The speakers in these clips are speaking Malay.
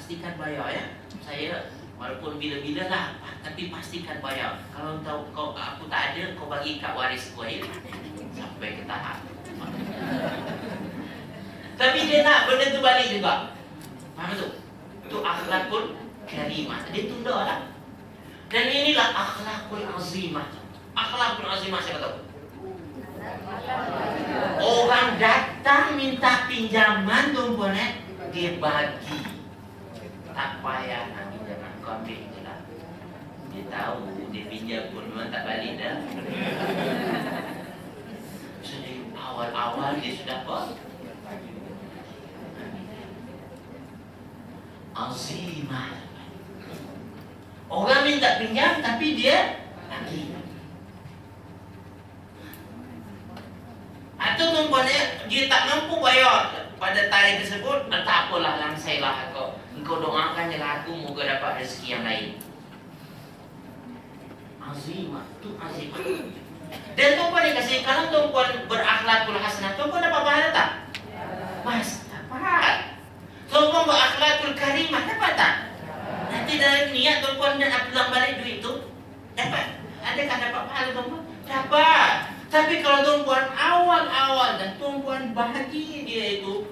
pastikan bayar ya. Saya walaupun bila-bila lah, tapi pastikan bayar. Kalau aku tak ada, kau bagi kat waris kau ya. Sampai ke tahap. Tapi dia nak benda tu balik juga. Faham tu? Itu akhlakul karimah. Dia tunda lah. Dan inilah akhlakul azimah. Akhlakul azimah siapa tahu? Orang datang minta pinjaman tuan-tuan, dia bagi. Tak payah nak pinjaman, kau ambil je lah. Dia tahu dia pinjam pun memang tak balik dah. Jadi awal-awal dia sudah apa? Azimah. Orang minta pinjam tapi dia bagi. Atau tuan-tuan dia tak mampu bayar pada tarikh tersebut, tak apalah, langsailah kau. Engkau doakan je aku moga dapat rezeki yang lain. Azimah, tu azimah. Dan tuan-tuan dikasih, kalau tuan-tuan berakhlakul hasanah, tuan-tuan dapat pahala tak? Mas, dapat. Tuan-tuan berakhlakul karimah, dapat tak? Nanti dalam niat tuan-tuan dan pulang balik duit tu, dapat. Adakah dapat pahala tuan-tuan? Dapat. Tapi kalau tuan-tuan awal-awal dan tuan-tuan bagi dia itu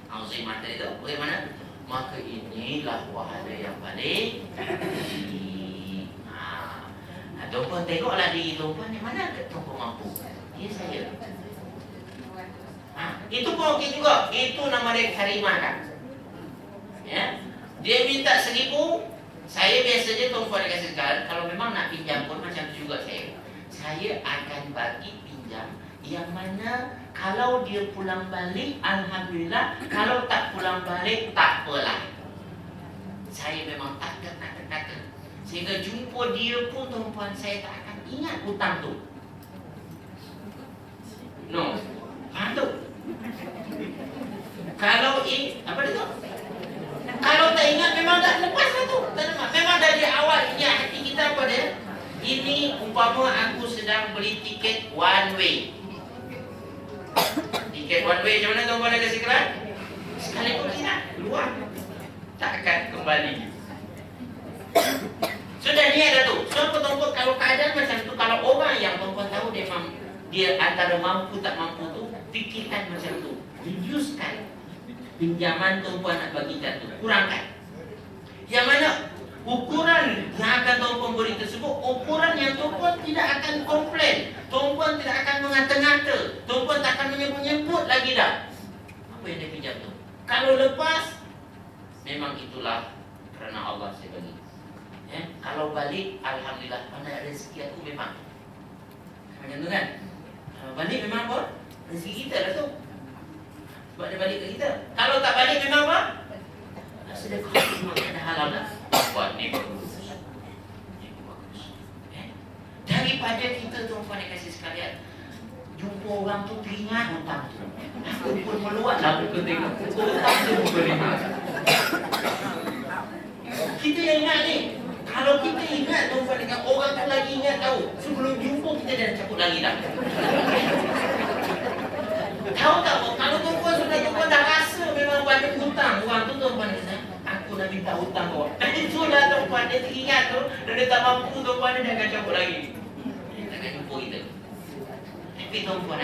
azimah tadi tu, bagaimana? Maka inilah pahala yang paling tinggi. Tuan-tuan tengoklah diri tuan-tuan, di mana tuan-tuan mampu? Ya saya. Itu pun okey juga. Itu nama dia karimah kan? Ya. Dia minta 1,000, saya biasanya tuan-tuan dikasih sekali, kalau memang nak pinjam pun macam tu juga saya akan bagi pinjam yang mana kalau dia pulang balik, alhamdulillah. Kalau tak pulang balik, tak apalah. Saya memang tak kata-kata. Sehingga jumpa dia pun tuan-tuan, saya tak akan ingat hutang tu. No. Faham tu? Kalau apa dia tu? Kalau tak ingat memang dah lepas lah tu. Memang dari awal ingat hati kita apa dia? Ini umpama aku sedang beli tiket one way. Tiket one way macam mana tuan-tuan dah kasi keran? Sekali pun tidak keluar, tak akan kembali. Sudah niat dah tu. So tuan-tuan kalau keadaan macam tu, kalau orang yang tuan-tuan tahu dia antara mampu tak mampu tu, fikirkan macam tu. Reducekan pinjaman tuan-tuan nak bagikan tu, kurangkan. Yang mana ukuran yang akan tuan-tuan beri tersebut, ukuran yang tuan-tuan tidak akan komplain, tuan-tuan tidak akan mengata-ngata, tuan-tuan tak akan menyebut-nyebut lagi dah apa yang dia pinjam tu. Kalau lepas, memang itulah kerana Allah saya bagi. Ya? Kalau balik, alhamdulillah, mana rezeki aku memang macam tu kan. Kalau balik memang apa? Rezeki kita lah tu. Sebab dia balik ke kita. Kalau tak balik memang apa? Sedekah semua ada halal dah. Buat ni bagus. Ni bagus. Daripada kita tuan-tuan yang kasih sekalian, jumpa orang tu teringat hutang tu. Aku pun meluat lah aku tengok. Hutang tu pun beringat. Kita yang ingat ni. Kalau kita ingat tuan-tuan dengan orang tu lagi ingat tahu. Sebelum jumpa kita dah cabut lagi dah. Tahu tak? Kalau tuan-tuan sudah jumpa dah rasa memang banyak hutang. Orang tu tuan-tuan kata, aku nak minta hutang kau. Dan itulah tuan-tuan, dia teringat tu. Dan dia tak mampu tuan-tuan, dia akan cabut lagi. Dia takkan jumpa kita. Tapi tuan-tuan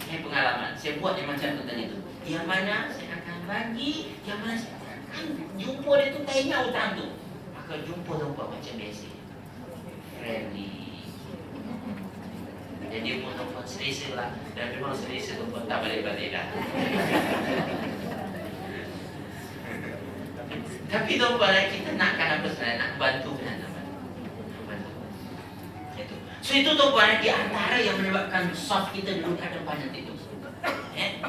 saya pengalaman. Saya buat yang macam tu tadi tu. Yang mana saya akan bagi, yang mana saya akan jumpa dia tu tak ingat hutang tu. Maka jumpa tuan-tuan macam biasa. Friendly. Dan dia pun tuan-tuan selesa lah. Dan memang selesa tuan-tuan tak balik-balik dah. Tapi tuan-tuan, kita nakkan apa sebenarnya? Nak bantu kan? Bantu. Itu. So itu tuan-tuan, di antara yang menyebabkan soft kita duduk kat depan nanti tu.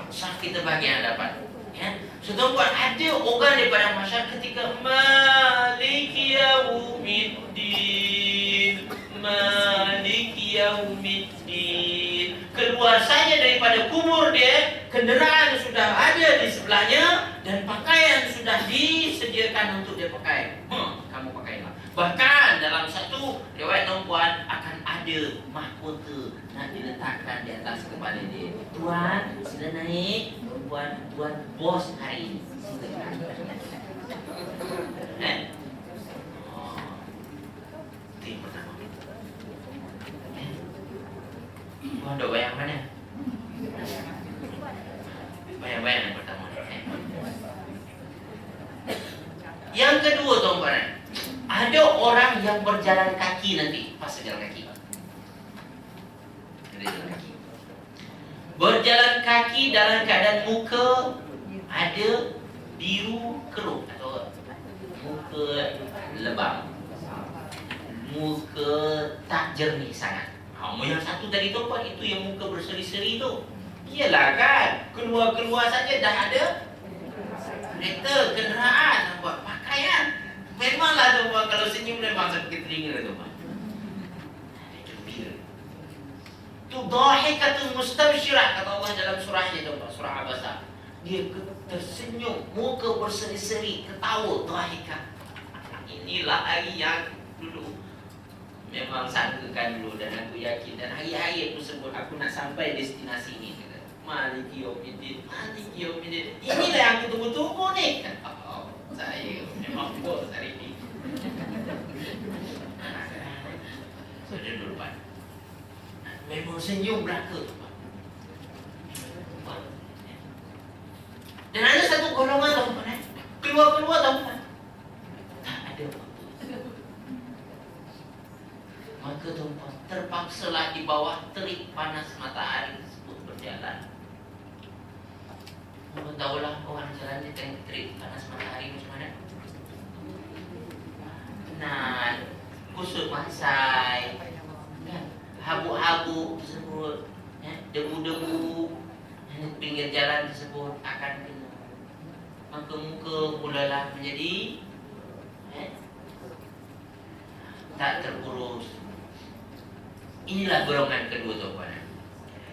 Soft kita bagian dapat. So tuan-tuan, ada orang daripada masyarakat ketika Maliki Yaumiddin, Maliki Yaumiddin, keluar saja daripada kubur dia, kenderaan sudah ada di sebelahnya dan pakaian sudah disediakan untuk dia pakai. Kamu pakailah. Bahkan dalam satu riwayat tuan-tuan akan ada mahkota nak diletakkan di atas kepala dia. Tuan, sila naik. Tuan bos hari ini. Silakan. Yang kedua tuan-tuan, ada orang yang berjalan kaki nanti pas jalan kaki. Berjalan kaki dalam keadaan muka ada biru keruh atau muka lebam, muka tak jernih sangat. Yang satu tadi tu Pak, itu yang muka berseri-seri tu. Iyalah kan, keluar-keluar saja dah ada kereta, kenderaan, buat pakaian. Memanglah tu Pak, kalau senyum memang sakit telinga tu Pak. Gembira. Tu dhahikatun mustabsyirah kata Allah dalam surahnya tu Pak, surah Abasa. Dia tersenyum, muka berseri-seri, ketawa, dhahikah. Inilah hari yang dulu memang sangkakan dulu, dan aku yakin, dan hari-hari aku sebut aku nak sampai destinasi ini. Maliki yaumiddin, Maliki yaumiddin. Inilah yang aku tunggu-tunggu ni. Oh, saya memang bos hari ini. Sudah dulu Pak. Memang senyum belaka tu Pak. Dan ada satu golongan tu Pak, keluar-keluar tu Pak, tak ada waktu. Maka tuan-tuan terpaksalah di bawah terik panas matahari tersebut berjalan. Kamu tahulah orang jalan di tengah terik panas matahari macam mana? Nah, kusut masai, habuk-habuk tersebut, debu-debu pinggir jalan tersebut akan kena. Maka muka mulalah menjadi tak terurus. Inilah golongan kedua tuan-tuan.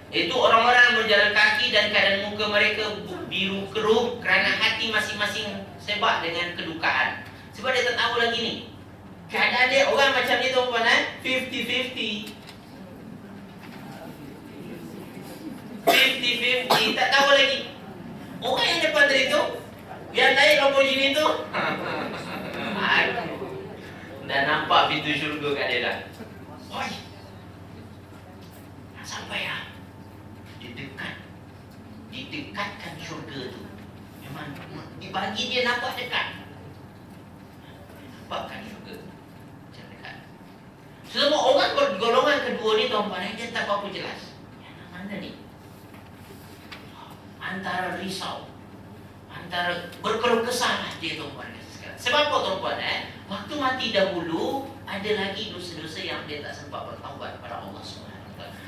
Itu orang-orang yang berjalan kaki dan keadaan muka mereka biru keruh kerana hati masing-masing sebab dengan kedukaan. Sebab dia tak tahu lagi ni. Keadaan dia orang macam ni tuan-tuan, 50-50. 50-50, tak tahu lagi. Orang yang depan tadi tu, yang naik Lamborghini tu, dah nampak pintu syurga kat dia dah. Oi, nak sampai lah. Didekatkan syurga tu. Memang dibagi dia nampak dekat. Nampakkan syurga macam dekat. Semua orang golongan kedua ni tuan-tuan, dia tak apa-apa jelas. Yang mana ni? Antara risau, antara berkeluh kesah lah dia tuan-tuan. Sebab apa tuan-tuan? Waktu mati dahulu ada lagi dosa-dosa yang dia tak sempat bertaubat pada Allah SWT.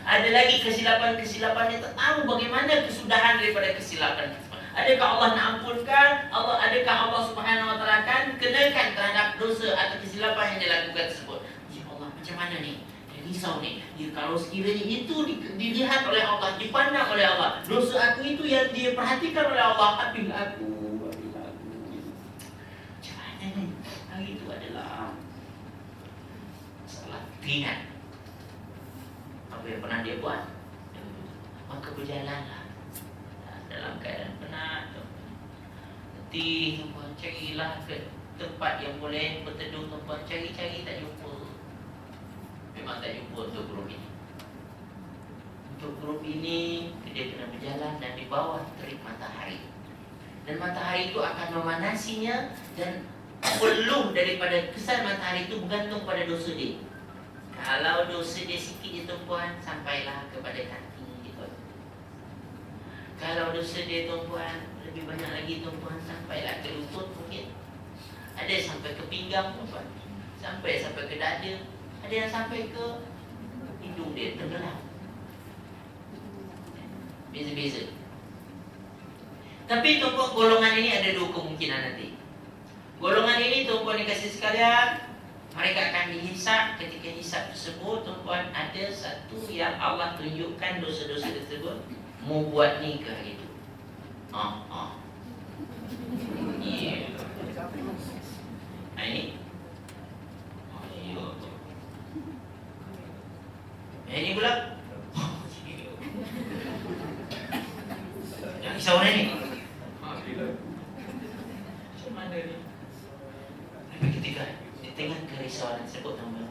Ada lagi kesilapan-kesilapan yang tak tahu bagaimana kesudahan daripada kesilapan. Adakah Allah nak ampunkan? Adakah Allah Subhanahu Wa Taala akan kenakan terhadap dosa atau kesilapan yang dia lakukan tersebut? Ya Allah, macam mana ni? Dia risau ni. Dia kalau sekiranya itu dilihat oleh Allah, dipandang oleh Allah, dosa aku itu yang dia perhatikan oleh Allah, ambil aku. Macam mana ni? Hari itu adalah salah keringat. Apa yang pernah dia buat, maka berjalanlah dalam keadaan penat. Nanti tuan carilah ke tempat yang boleh berteduh tuan, cari-cari tak jumpa. Memang tak jumpa untuk grup ini. Untuk grup ini dia kena berjalan dan di bawah terik matahari. Dan matahari itu akan memanasinya, dan peluh daripada kesan matahari itu bergantung pada dosa dia. Kalau dosa dia sikit je tuan-puan, sampailah kepada kaki tuan. Kalau dosa dia tuan-puan lebih banyak lagi tuan-puan, sampailah ke lutut mungkin. Ada yang sampai ke pinggang tuan-puan, sampai ke dada. Ada yang sampai ke hidung dia tenggelam. Beza-beza. Tapi tuan-puan, golongan ini ada dua kemungkinan nanti. Golongan ini tuan-puan dikasih sekalian, mereka akan dihisap. Ketika hisap tersebut tuan-tuan, ada satu yang Allah tunjukkan dosa-dosa tersebut. Mau buat ni ke hari itu? Yeah. Ini ini pula. Jangan risau ni. Macam mana ni? Tapi ketika di tengah kerisauan tersebut, teman-teman,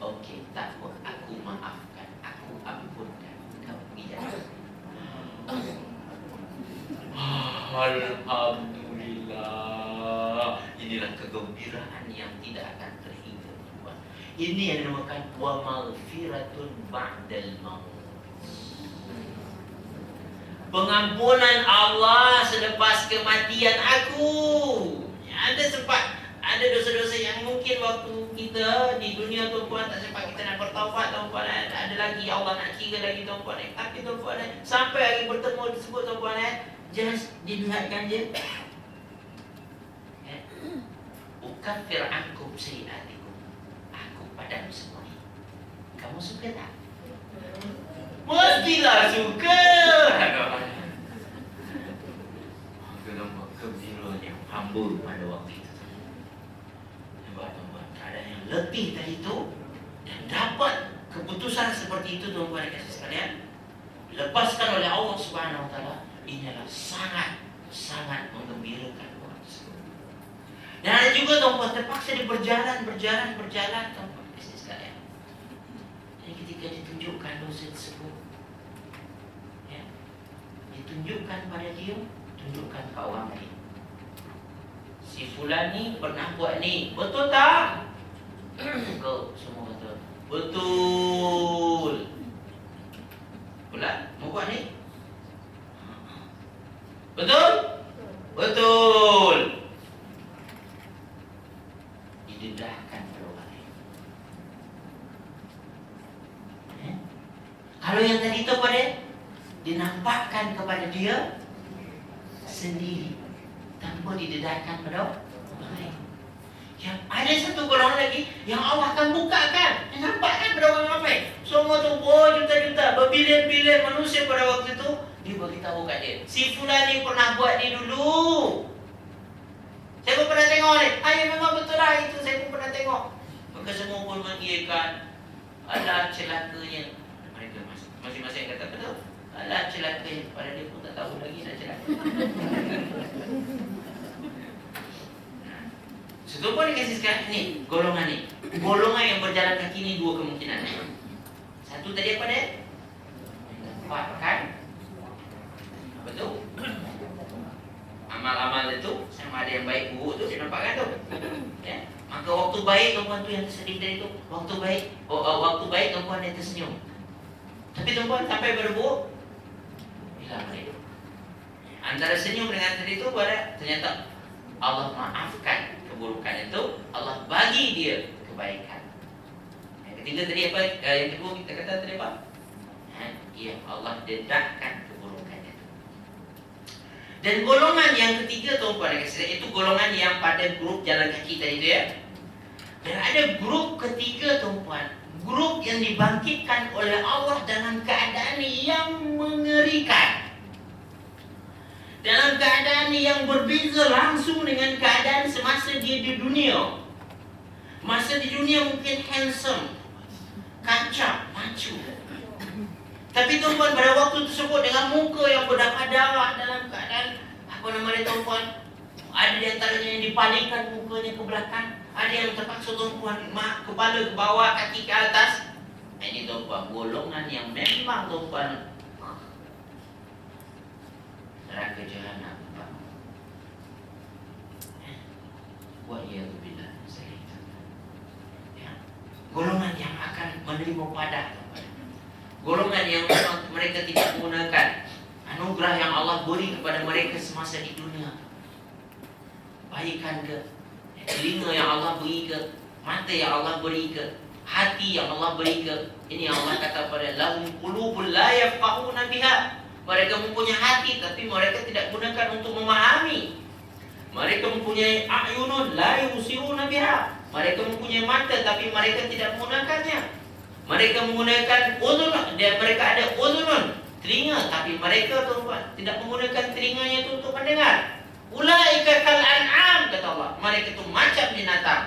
okey, tak apa, aku maafkan, aku ampunkan, kau pergi jalan. Alhamdulillah. Inilah kegembiraan yang tidak akan terhingga. Ini yang dinamakan wa maghfiratun ba'dal maut. Pengampunan Allah selepas kematian aku. Ada dosa-dosa yang mungkin waktu kita di dunia tuan-puan tak sempat kita nak bertaubat tuan-puan, ada lagi Allah nak kira lagi tuan-puan. Tapi tuan-puan sampai hari bertemu tersebut tuan-puan, just dilihatkan je. Ukafir ankum sayiatikum. Aku padamu semua. Kamu suka tak? Mestilah suka. Gembiranya hamba pada waktu itu. Tuan-tuan, keadaan yang letih tadi itu dan dapat keputusan seperti itu tuan-tuan dan sekalian, lepaskan oleh Allah Subhanahu Wa Taala, ini adalah sangat menggembirakan orang tersebut. Dan ada juga tuan-tuan terpaksa dia berjalan tuan-tuan dan sekalian. Jadi ketika ditunjukkan dosa tersebut, ya, ditunjukkan pada dia, tunjukkan ke orang lain. Si fulan ni pernah buat ni, betul tak? Kau semua betul. Betul. Fulan mau buat ni? Betul? Betul. Didedahkan pada orang lain. Kalau yang tadi itu pada dinampakkan kepada dia sendiri tanpa didedahkan pada orang lain. Yang ada satu golongan lagi yang Allah akan bukakan, nampakkan pada orang ramai. Semua tu juta-juta, berbilion-bilion manusia pada waktu itu, dia beritahu kat dia, si fulan ni pernah buat ni dulu. Saya pun pernah tengok ni. Ya memang betul lah itu, saya pun pernah tengok. Maka semua pun mengiyakan. Alah celakanya. Mereka masing-masing kata betul. Alah celakanya. Padahal dia pun tak tahu lagi nak celaka. Sebab pun dikasih sekarang ni, golongan ni. Golongan yang berjalan kaki ni dua kemungkinan. Satu tadi apa dia? Nampakkan. Betul? Amal-amal itu sama ada yang baik buruk tu dia nampakkan tu. Ya. Maka waktu baik tuan-tuan tu yang tersedih tadi tu, waktu baik tuan-tuan dia tersenyum. Tapi tuan-tuan sampai pada buruk, hilang mereka. Antara senyum dengan tadi tu ternyata Allah maafkan keburukan itu, Allah bagi dia kebaikan. Yang ketiga tadi apa? Yang kedua kita kata tadi apa? Ya, Allah dedahkan keburukan itu. Dan golongan yang ketiga tuan-tuan dan saudara, itu golongan yang pada grup jalan kaki tadi tu ya. Dan ada grup ketiga tuan-tuan, grup yang dibangkitkan oleh Allah dalam keadaan yang mengerikan. Dalam keadaan yang berbeza langsung dengan keadaan semasa dia di dunia. Masa di dunia mungkin handsome, kancap, macu. Tapi tuan-tuan pada waktu tersebut dengan muka yang berdarah-darah dalam keadaan tuan-tuan, ada di antaranya yang dipalingkan mukanya ke belakang, ada yang terpaksa tuan-tuan kepala ke bawah, kaki ke atas. Ini tuan-tuan golongan yang memang tuan-tuan neraka jahanam. Wa'iyadzubillah. Ya. Golongan yang akan menerima padah. Golongan yang mereka tidak menggunakan anugerah yang Allah beri kepada mereka semasa di dunia. Baikan ke, telinga yang Allah beri ke, mata yang Allah beri ke, hati yang Allah beri ke. Ini yang Allah kata pada lahum qulubun la yafqahuna biha. Mereka mempunyai hati tapi mereka tidak gunakan untuk memahami. Mereka mempunyai a'yunun la yusiruna biha. Mereka mempunyai mata tapi mereka tidak menggunakannya. Mereka menggunakan udhun dan mereka ada udhunun, telinga, tapi mereka tuan-tuan tidak menggunakan telinganya itu untuk mendengar. Ulaika kal an'am, kata Allah. Mereka itu macam binatang.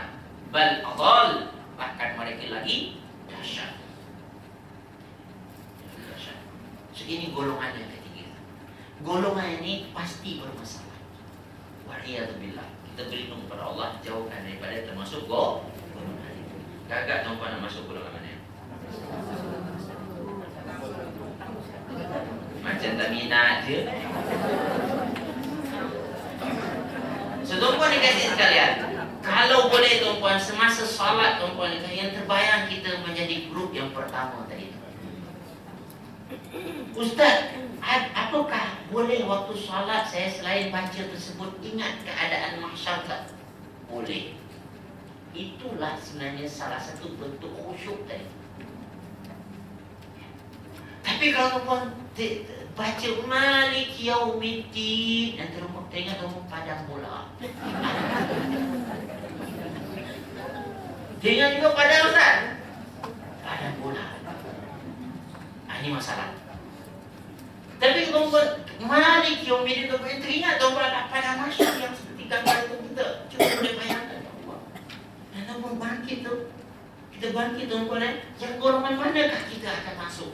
Bal adall, bahkan mereka lagi dahsyat. So ini golongan yang ketiga. Golongan ini pasti bermasalah. Wa'iyadzubillah. Kita berlindung kepada Allah, jauhkan daripada termasuk golongan itu. Gagak tuan-tuan nak masuk golongan mana? Macam tak minat je. So tuan-tuan dikasih sekalian, Kalau boleh tuan-puan, semasa salat tuan-puan, yang terbayang kita menjadi grup yang pertama tadi. Ustaz, apakah boleh waktu salat saya selain baca tersebut ingat keadaan mahsyar tak? Boleh. Itulah sebenarnya salah satu bentuk khusyuk tadi. Tapi kalau tuan baca Malik Yaumiddin dan teringat rumah padang bola. Teringat juga padang Ustaz. Padang bola. Ini masalah. Tapi tuan Malik Yaumiddin tuan teringat tuan padang mahsyar yang seperti gambar itu kita cuba boleh bayangkan tuan. Dan tuan bangkit tu. Kita bangkit tuan yang golongan manakah kita akan masuk?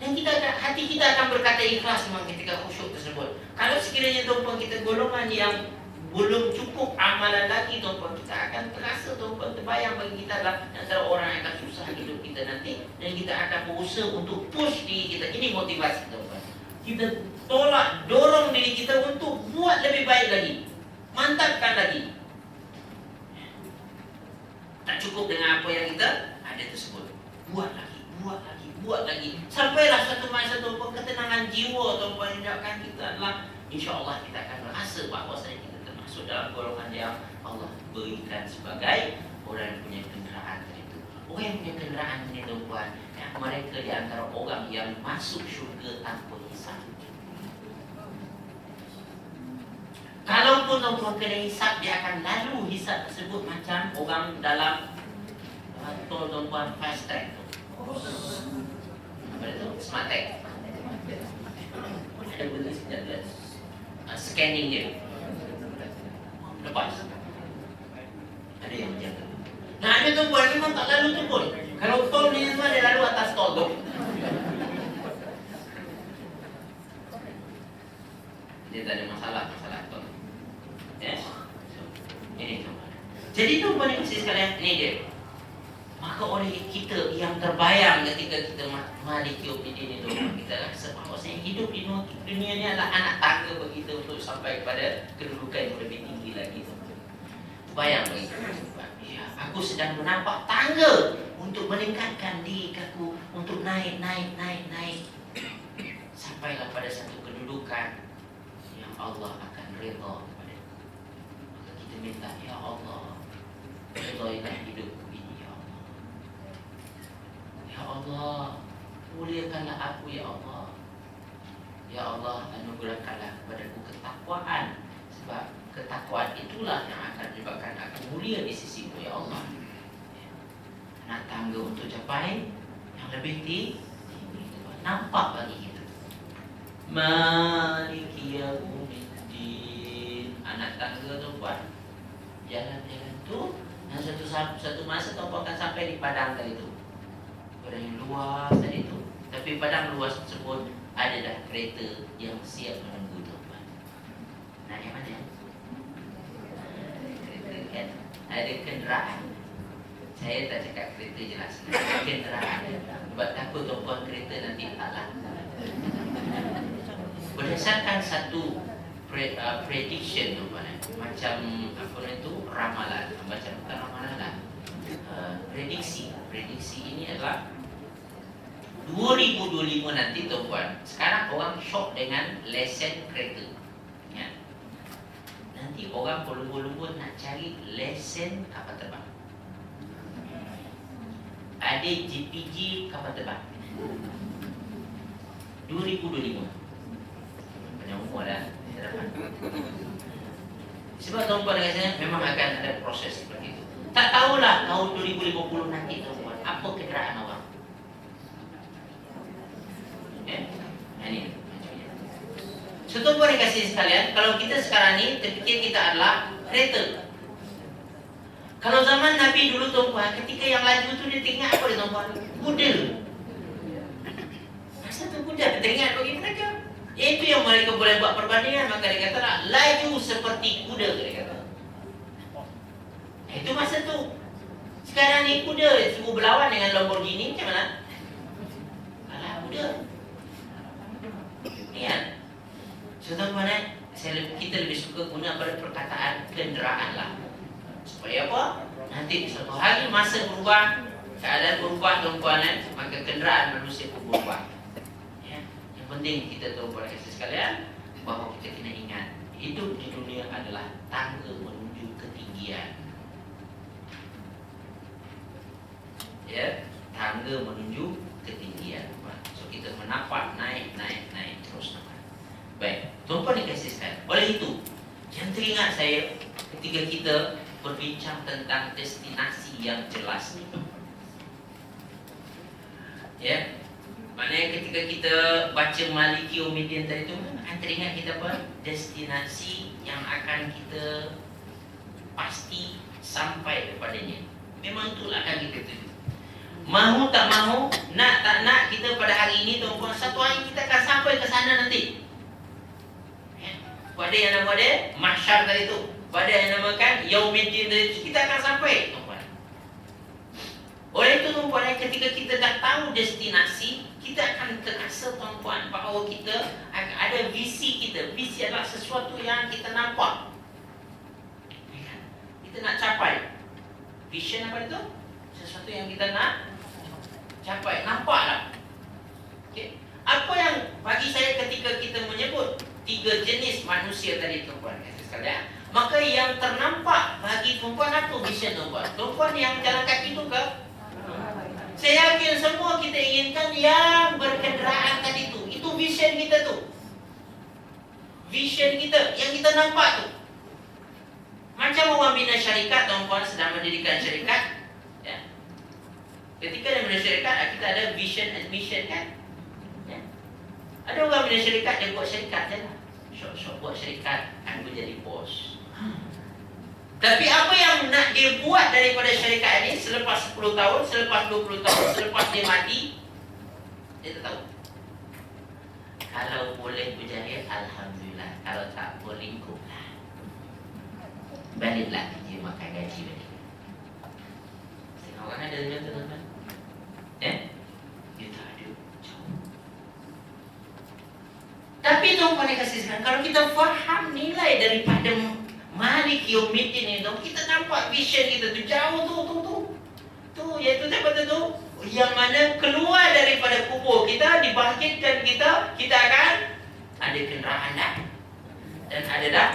Dan hati kita akan berkata ikhlas memang ketika khusyuk tersebut. Kalau sekiranya tuan-tuan kita golongan yang belum cukup amalan lagi, tuan-tuan kita akan terasa, tuan-tuan terbayang bagi kita adalah antara orang yang akan susah hidup kita nanti. Dan kita akan berusaha untuk push diri kita. Ini motivasi tuan-tuan. Kita tolak, dorong diri kita untuk buat lebih baik lagi, mantapkan lagi. Tak cukup dengan apa yang kita ada tersebut, buat lagi, buat lagi, buat lagi, sampailah satu masa tuan-puan ketenangan jiwa tuan-puan yang akan kita adalah insya-Allah kita akan merasa bahawa kita termasuk dalam golongan yang Allah berikan sebagai orang yang punya kenderaan itu. Orang yang punya kenderaan ini tuan-puan, mereka di antara orang yang masuk syurga tanpa hisab. Kalaupun tuan-puan kena hisab, dia akan lalu hisab tersebut macam orang dalam tol tuan-puan fast track tu. Apa itu? Smart tag. Ada benda sekejap scanning dia. Lepas. Ada yang menjaga. Nah, ada tuan-puan memang tak lalu tu pun. Kalau tol ni semua dia lalu atas tol tu. Dia tak ada masalah tol. Ya. Ini tuan-puan. Jadi tuan-puan ni sekalian, ini dia. Maka oleh kita yang terbayang ketika kita Malik Yaumiddin itu, kita rasa bahawa saya hidup di dunia ini adalah anak tangga bagi kita untuk sampai kepada kedudukan yang lebih tinggi lagi. Bayang bagi kita, ya, aku sedang menampak tangga untuk meningkatkan diri aku, untuk naik. Sampailah pada satu kedudukan yang Allah akan redha kepada. Maka kita minta, ya Allah, redailah hidupku. Ya Allah, muliakanlah aku ya Allah. Ya Allah, anugerahkanlah kepadaku ketakwaan. Sebab ketakwaan itulah yang akan menyebabkan aku mulia di sisimu ya Allah. Nak tangga untuk capai yang lebih tinggi. Nampak bagi kita. Maliki Yaumiddin. Anak tangga tu buat jalan-jalan tu. Dan satu masa tu akan sampai di padang tadi tu. Padang yang luas tadi itu. Tapi padang luas tersebut ada dah kereta yang siap menunggu tuan-tuan. Nah, yang mana? Kereta kan? Ada kenderaan. Saya tak cakap kereta jelas. Kenderaan. Sebab takut tuan-tuan kereta nanti salah. Berdasarkan satu prediction tuan-tuan, macam apa itu ramalan, macam bukan ramalan lah. Prediksi ini adalah 2025 nanti tuan-puan. Sekarang orang shock dengan lesen kereta ya. Nanti orang berlumba-lumba nak cari lesen kapal terbang. Ada GPG kapal terbang 2025. Banyak umur dah sebab tuan-puan dengan saya memang akan ada proses seperti itu. Tak tahulah tahun 2050 nanti tuan-puan apa kenderaan awak. Ini. So tuan-puan yang kasih sekalian, kalau kita sekarang ni terfikir kita adalah kereta. Kalau zaman Nabi dulu tuan-puan, ketika yang laju tu dia teringat apa dia tuan-puan? Kuda. Masa tu kuda dia teringat bagi mereka. Itu yang mereka boleh buat perbandingan. Maka dia kata lah, laju seperti kuda dia kata. Itu masa tu. Sekarang ni kuda suruh berlawan dengan Lamborghini macam mana? Kalah kuda. Ya. So tuan-tuan, kita lebih suka guna pada perkataan kenderaan lah. Supaya apa? Nanti suatu hari masa berubah, keadaan berubah tuan-tuan, maka kenderaan manusia pun berubah. Ya. Yang penting kita tahu pada kasih sekalian bahawa kita kena ingat hidup di dunia adalah tangga menuju ketinggian. Ya, tangga menuju ketinggian. So kita menapak naik terus nampak. Baik, tuan-tuan dikasihkan. Oleh itu, yang teringat saya ketika kita berbincang tentang destinasi yang jelas ni. Ya, maknanya ketika kita baca Maliki Yaumiddin tadi tu, akan teringat kita apa? Destinasi yang akan kita pasti sampai kepadanya. Memang itulah akan kita tuju. Mahu tak mahu, nak tak nak, kita pada hari ini tuan-tuan, satu hari kita akan sampai ke sana nanti. Ya. Pada yang nama dia mahsyar tadi tu, pada yang namakan Yaumiddin tadi tu, kita akan sampai tuan-tuan. Oleh itu tuan-tuan, ketika kita dah tahu destinasi, kita akan terasa tuan-tuan bahawa kita akan ada visi kita. Visi adalah sesuatu yang kita nampak, kita nak capai. Vision apa itu? Sesuatu yang kita nak capai, nampaklah. Okay. Apa yang bagi saya ketika kita menyebut 3 jenis manusia tadi tuan-tuan sekalian, maka yang ternampak bagi tuan-tuan apa vision tuan-tuan? Tuan-tuan yang jalan kaki tu ke? Saya yakin semua kita inginkan yang berkenderaan tadi tu. Itu vision kita tu. Vision kita yang kita nampak tu. Macam orang bina syarikat, tuan-tuan sedang mendirikan syarikat. Ya. Ketika dia bina syarikat, kita ada vision and mission kan? Ya. Ada orang bina syarikat, dia buat syarikat je lah. Syok-syok buat syarikat, aku jadi bos. Tapi apa yang nak dia buat daripada syarikat ini selepas 10 tahun, selepas 20 tahun, selepas dia mati, dia tak tahu. Kalau boleh berjaya, alhamdulillah. Kalau tak boleh, ikutlah. Baliklah kerja makan gaji balik. Setengah orang ada macam tu tuan-tuan. Dia tak ada jauh. Tapi tuan-tuan yang kasih sekarang, kalau kita faham nilai daripada Maliki Yaumiddin itu, kita nampak vision kita tu jauh tu, iaitu apa tu? Yang mana keluar daripada kubur kita, dibangkitkan kita akan ada kenderaan dah, dan ada dah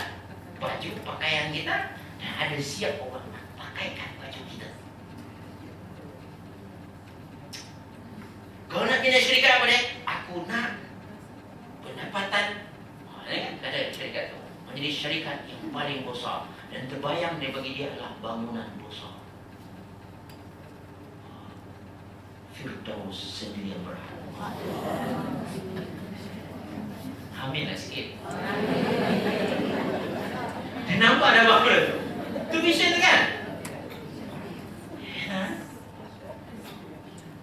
baju pakaian kita, dan ada siap orang nak pakaikan baju kita. Kau nak bina syarikat apa dia? Aku nak pendapatan. Ada syarikat tu menjadi syarikat yang paling besar, dan terbayang dia bagi dia adalah bangunan besar. Firdaus sendiri yang berharga. Amin lah sikit. Dia nampak dah bangunan tu. Tu vision tu kan?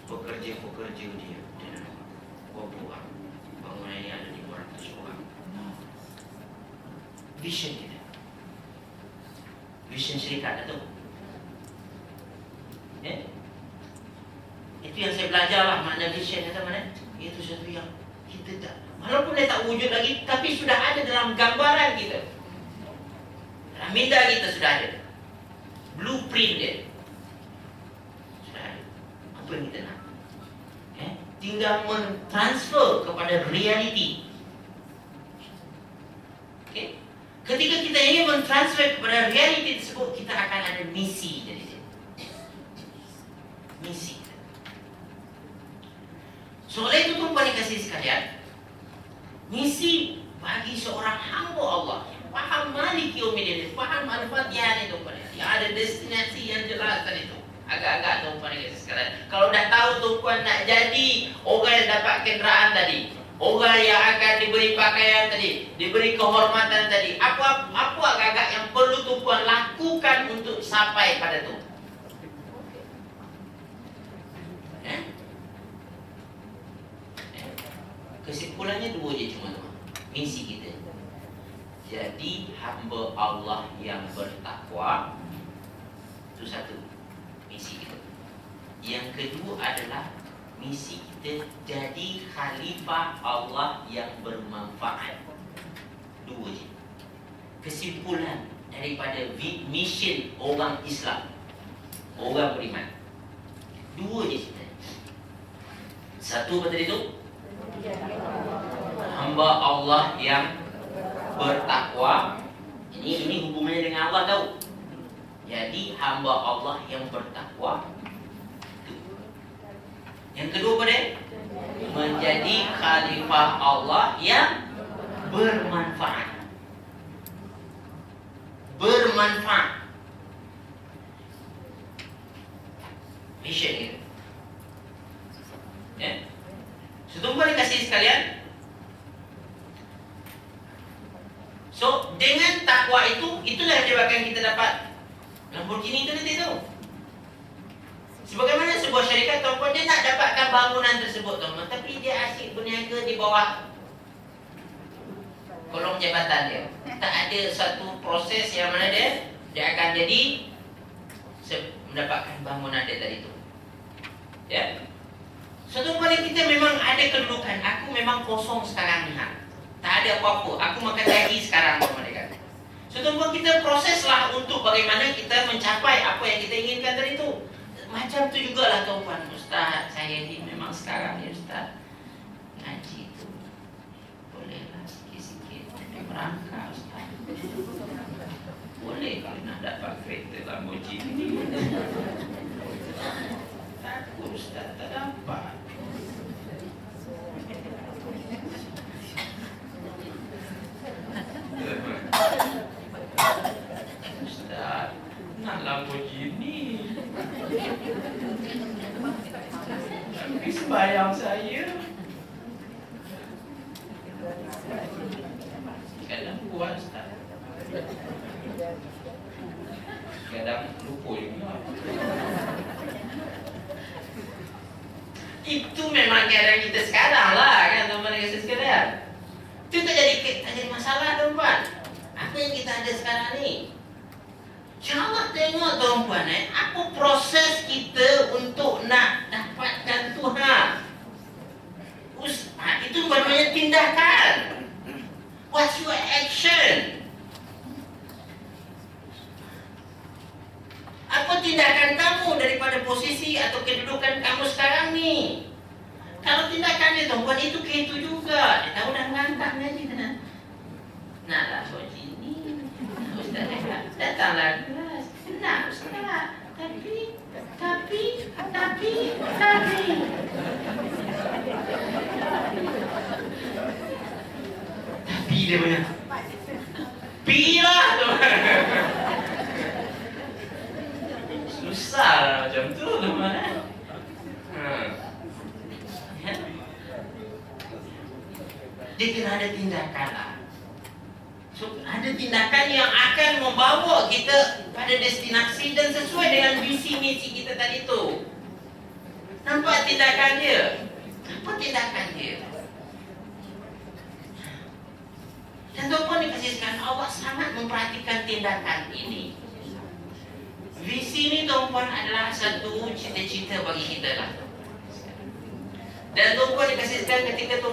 Pekerja-pekerja dia berapa orang? Bangunan ini ada 500 orang. Vision kita, vision syarikat itu. Itu yang saya belajar lah, makna vision itu mana? Itu sesuatu yang kita tak, walaupun dia tak wujud lagi, tapi sudah ada dalam gambaran kita, dalam minda kita sudah ada blueprint dia, sudah ada apa yang kita nak. Tinggal mentransfer kepada reality. Okay? Ketika kita ingin mentransfer kepada realiti tersebut, kita akan ada misi dari dia. Misi. Soalnya itu tuan-tuan yang kasih sekalian, misi bagi seorang hamba Allah yang faham Maliki Yaumiddin, faham Al-Fatihah itu, yang ada destinasi yang jelas tadi itu. Agak-agak tuan-tuan yang kasih sekalian, kalau dah tahu tuan-tuan nak jadi orang yang dapat kenderaan tadi, orang yang akan diberi pakaian tadi, diberi kehormatan tadi, apa agak-agak yang perlu tuan lakukan untuk sampai pada tu? Kesimpulannya 2 je cuma tu. Misi kita jadi hamba Allah yang bertakwa. Itu satu misi kita. Yang kedua adalah misi kita jadi khalifah Allah yang bermanfaat. 2 je. kesimpulan daripada mission orang Islam, orang beriman. Dua je cerita. Satu apa tadi tu? Hamba Allah yang bertakwa. Ini hubungannya dengan Allah tahu. Jadi hamba Allah yang bertakwa. Yang kedua apa dia? Menjadi khalifah Allah yang bermanfaat. Bermanfaat. Mission itu. Ya. Setumpah dikasih sekalian. So, dengan takwa itu, itulah yang menyebabkan kita dapat Lamborghini itu nanti tu. Sebagaimana sebuah syarikat tuan-puan, dia nak dapatkan bangunan tersebut tuan-puan, tapi dia asyik berniaga di bawah kolong jabatan dia. Tak ada satu proses yang mana dia akan jadi mendapatkan bangunan dia tadi tu. Ya. Satu kali kita memang ada kedudukan. Aku memang kosong sekarang ni. Tak ada apa-apa. Aku makan lagi sekarang mereka. Satu kali kita proseslah untuk bagaimana kita mencapai apa yang kita inginkan tadi tu. Macam tu jugalah tuan-puan. Ustaz, saya ni memang sekarang ni Ustaz ngaji tu bolehlah sikit-sikit merangkak Ustaz. Boleh kalau nak dapat kereta Lamborghini. Takut Ustaz tak dapat. Ustaz, nak Lamborghini. Tapi sembahyang saya kadang kuat Ustaz, kadang lupa juga. Itu memang keadaan kita sekarang lah kan teman-teman yang sekalian. Itu tak jadi masalah tuan-tuan. Apa yang kita ada sekarang ni? InsyaAllah tengok tuan-tuan apa proses kita untuk nak dapatkan Tuhan. Itu namanya tindakan. What's your action? Apa tindakan kamu daripada posisi atau kedudukan kamu sekarang ni? Kalau tindakan dia tuan-tuan itu juga. Dia tahu dah mengangkat ngaji tenang. Naklah begini. Ustaz cakap, datanglah kelas. Nak Ustaz. Tapi dia punya. Pilah tuan. Susah lah macam tu teman-teman. Dia kena ada tindakan lah. So, ada tindakan yang akan membawa kita pada destinasi dan sesuai dengan visi misi kita tadi tu. Nampak tindakan dia? Apa tindakan dia? Dan tuan-puan dikasihkan, Allah sangat memperhatikan tindakan ini. Visi ini tuan-puan adalah satu cita-cita bagi kita lah. Dan tuan-puan dikasihkan ketika tuan